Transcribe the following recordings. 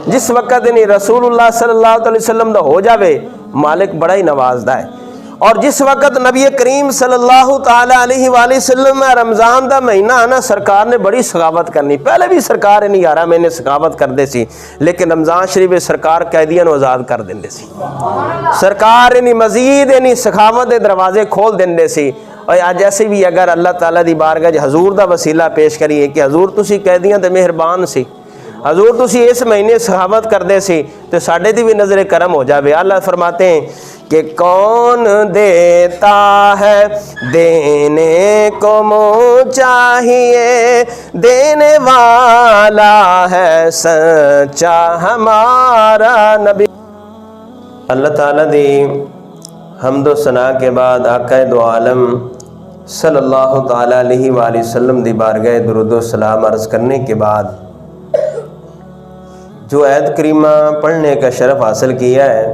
جس وقت یعنی رسول اللہ صلی اللہ علیہ وسلم دا ہو جاوے مالک بڑا ہی نوازدا ہے۔ اور جس وقت نبی کریم صلی اللہ تعالی علیہ وآلہ وسلم رمضان دا مہینہ آنا سرکار نے بڑی سخاوت کرنی۔ پہلے بھی سرکار 11 مہینے سخاوت کر دے سی، لیکن رمضان شریف سرکار قیدیاں نو آزاد کر دیندے سی۔ سرکار مزید سخاوت دے دروازے کھول دیندے سی۔ اور آج ایسے بھی اگر اللہ تعالیٰ دی بارگاہ حضور دا وسیلہ پیش کریے کہ حضور تسی قیدیاں تے مہربان سی، حضور تسی اس مہینے سخاوت کر دے سی تو ساڈے دی بھی نظر کرم ہو جاوے۔ اللہ فرماتے ہیں کہ کون دیتا ہے دینے کو منہ چاہیے، دینے والا ہے سچا ہمارا نبی۔ اللہ تعالیٰ دی حمد و ثنا کے بعد آقا دو عالم صلی اللہ تعالیٰ علیہ وآلہ وسلم دی بارگاہ درود و سلام عرض کرنے کے بعد جو آیت کریمہ پڑھنے کا شرف حاصل کیا ہے،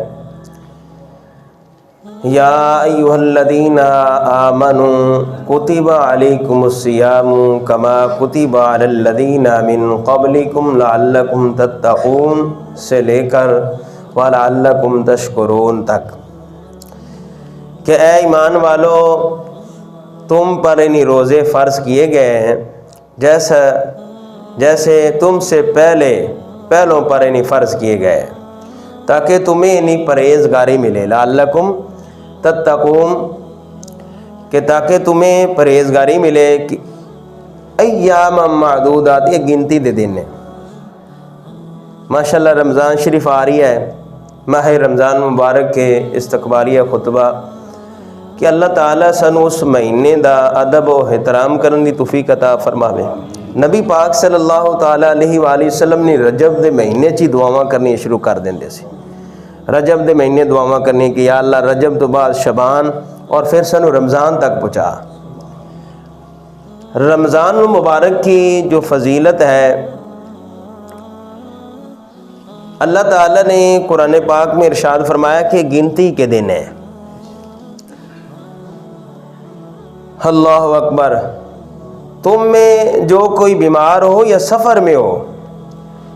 یا ایھا الذین آمنوا کتب علیکم الصیام کما کتب علی الذین من قبلکم لعلکم تتقون سے لے کر ولعلکم تشکرون تک، کہ اے ایمان والو تم پر روزے فرض کیے گئے ہیں جیسے تم سے پہلوں پر فرض کیے گئے تاکہ تمہیں پرہیزگاری ملے، لعلکم تتقون کہ تاکہ تمہیں پرہیزگاری ملے۔ ایام معدودات یہ گنتی دے دن ہے۔ ماشاءاللہ رمضان شریف آ رہی ہے، ماہ رمضان مبارک کے استقبالیہ خطبہ کہ اللہ تعالیٰ سانو اس مہینے دا ادب و احترام کرن دی توفیق عطا فرماوے۔ نبی پاک صلی اللہ تعالیٰ علیہ وآلہ وسلم نے رجب دے مہینے چی دعاواں کرنی شروع کر دیندے سی۔ رجب دے مہینے دعاواں کرنی کہ یا اللہ رجب تو بعد شعبان اور پھر سانو رمضان تک پہنچا۔ رمضان المبارک کی جو فضیلت ہے، اللہ تعالیٰ نے قرآن پاک میں ارشاد فرمایا کہ گنتی کے دن ہے۔ اللہ اکبر۔ تم میں جو کوئی بیمار ہو یا سفر میں ہو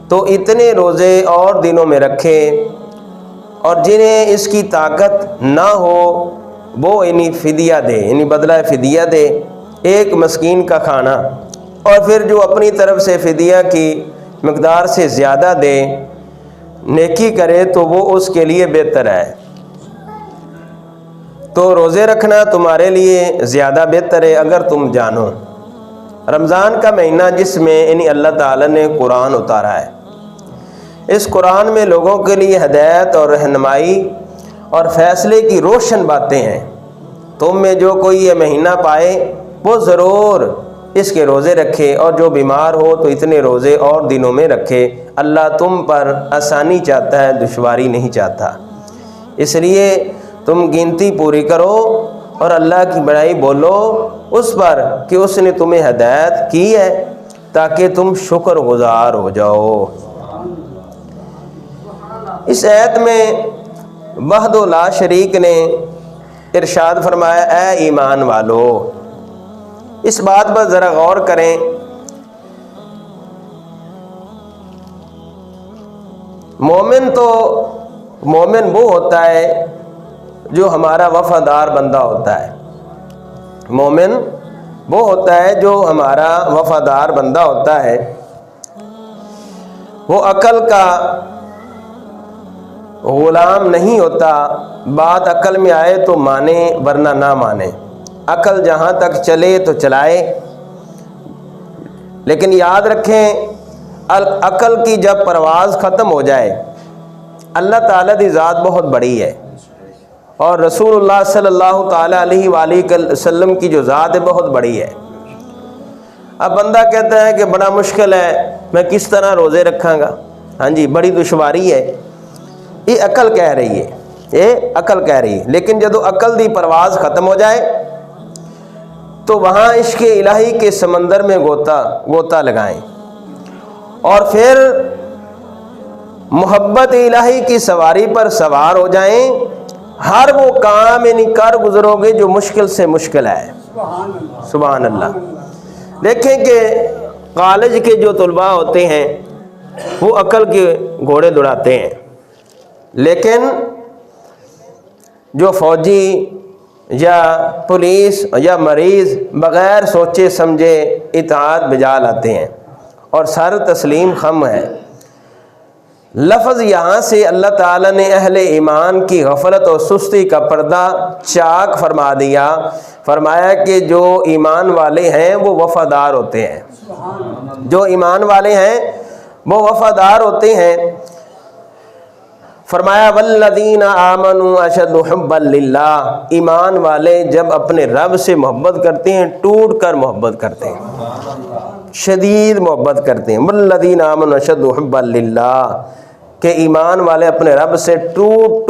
تو اتنے روزے اور دنوں میں رکھے، اور جنہیں اس کی طاقت نہ ہو وہ فدیہ دے، بدلہ فدیہ دے، ایک مسکین کا کھانا، اور پھر جو اپنی طرف سے فدیہ کی مقدار سے زیادہ دے نیکی کرے تو وہ اس کے لیے بہتر ہے۔ تو روزے رکھنا تمہارے لیے زیادہ بہتر ہے اگر تم جانو۔ رمضان کا مہینہ جس میں اللہ تعالیٰ نے قرآن اتارا ہے، اس قرآن میں لوگوں کے لیے ہدایت اور رہنمائی اور فیصلے کی روشن باتیں ہیں۔ تم میں جو کوئی یہ مہینہ پائے وہ ضرور اس کے روزے رکھے، اور جو بیمار ہو تو اتنے روزے اور دنوں میں رکھے۔ اللہ تم پر آسانی چاہتا ہے، دشواری نہیں چاہتا، اس لیے تم گنتی پوری کرو اور اللہ کی بڑائی بولو اس پر کہ اس نے تمہیں ہدایت کی ہے تاکہ تم شکر گزار ہو جاؤ۔ اس آیت میں وحدہ لا شریک نے ارشاد فرمایا اے ایمان والو۔ اس بات پر ذرا غور کریں، مومن وہ ہوتا ہے جو ہمارا وفادار بندہ ہوتا ہے۔ مومن وہ ہوتا ہے جو ہمارا وفادار بندہ ہوتا ہے، وہ عقل کا غلام نہیں ہوتا۔ بات عقل میں آئے تو مانے ورنہ نہ مانے، عقل جہاں تک چلے تو چلائے، لیکن یاد رکھیں عقل کی جب پرواز ختم ہو جائے، اللہ تعالیٰ دی ذات بہت بڑی ہے، اور رسول اللہ صلی اللہ تعالیٰ علیہ وآلہ وسلم کی جو ذات ہے بہت بڑی ہے۔ اب بندہ کہتا ہے کہ بڑا مشکل ہے، میں کس طرح روزے رکھاں گا، ہاں جی بڑی دشواری ہے، یہ عقل کہہ رہی ہے، یہ عقل کہہ رہی ہے۔ لیکن جب عقل دی پرواز ختم ہو جائے تو وہاں عشق الہی کے سمندر میں غوطہ لگائیں، اور پھر محبت الہی کی سواری پر سوار ہو جائیں۔ ہر وہ کام کر گزرو گے جو مشکل سے مشکل ہے۔ سبحان اللہ۔ دیکھیں کہ کالج کے جو طلباء ہوتے ہیں وہ عقل کے گھوڑے دوڑاتے ہیں، لیکن جو فوجی یا پولیس یا مریض بغیر سوچے سمجھے اطاعت بجا لاتے ہیں اور سر تسلیم خم ہے۔ لفظ یہاں سے اللہ تعالیٰ نے اہل ایمان کی غفلت اور سستی کا پردہ چاک فرما دیا، فرمایا کہ جو ایمان والے ہیں وہ وفادار ہوتے ہیں، جو ایمان والے ہیں وہ وفادار ہوتے ہیں۔ فرمایا والذین آمنوا اشد حبا للہ، ایمان والے جب اپنے رب سے محبت کرتے ہیں ٹوٹ کر محبت کرتے ہیں، شدید محبت کرتے ہیں۔ والذین آمنوا اشد حبا للہ، کہ ایمان والے اپنے رب سے ٹوٹ